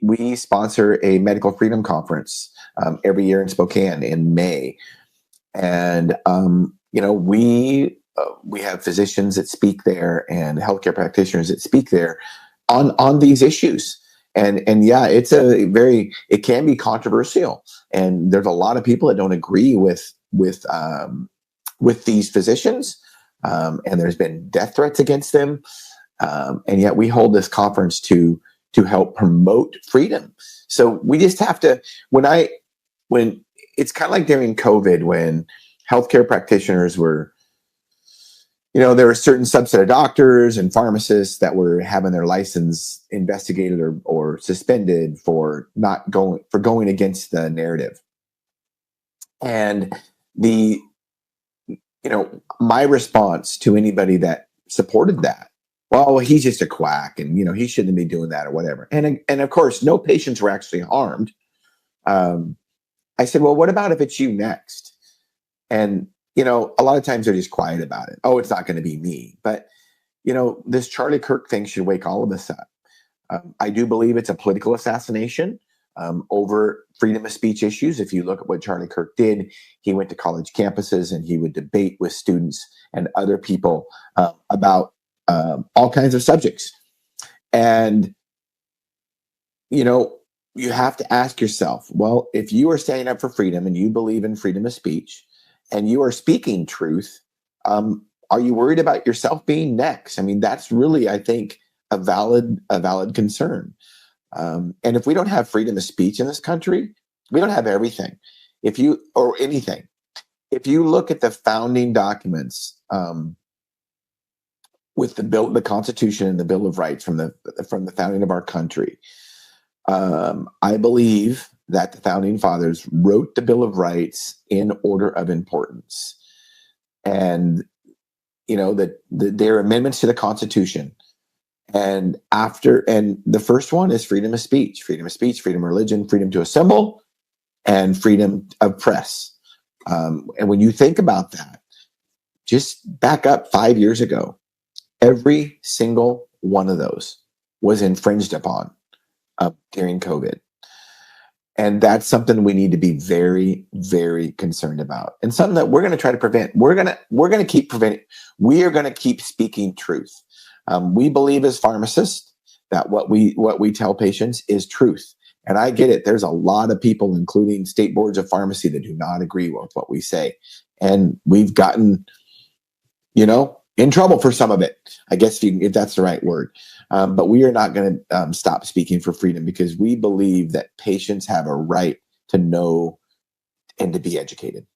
We sponsor a medical freedom conference every year in Spokane in May. And, we have physicians that speak there and healthcare practitioners that speak there on these issues. And yeah, it can be controversial. And there's a lot of people that don't agree with these physicians. And there's been death threats against them. And yet we hold this conference to help promote freedom. So we just have to, when it's kind of like during COVID, when healthcare practitioners were, there were a certain subset of doctors and pharmacists that were having their license investigated or suspended for going against the narrative. And my response to anybody that supported that, well, he's just a quack and, he shouldn't be doing that or whatever. And of course, no patients were actually harmed. I said, well, what about if it's you next? And, a lot of times they're just quiet about it. Oh, it's not going to be me. But, this Charlie Kirk thing should wake all of us up. I do believe it's a political assassination over freedom of speech issues. If you look at what Charlie Kirk did, he went to college campuses and he would debate with students and other people about all kinds of subjects. And, you have to ask yourself, well, if you are standing up for freedom and you believe in freedom of speech and you are speaking truth, are you worried about yourself being next? I mean, that's really, I think, a valid concern. And if we don't have freedom of speech in this country, we don't have everything. Anything. If you look at the founding documents, with the Constitution and the Bill of Rights from the founding of our country, I believe that the founding fathers wrote the Bill of Rights in order of importance, and that there are amendments to the Constitution, and the first one is freedom of speech, freedom of religion, freedom to assemble, and freedom of press. And when you think about that, just back up 5 years ago, every single one of those was infringed upon during COVID. And that's something we need to be very, very concerned about, and something that we're going to try to prevent. We're going to keep preventing. We are going to keep speaking truth. We believe as pharmacists that what we tell patients is truth. And I get it. There's a lot of people, including state boards of pharmacy, that do not agree with what we say. And we've gotten, in trouble for some of it, I guess, if that's the right word. But we are not going to stop speaking for freedom, because we believe that patients have a right to know and to be educated.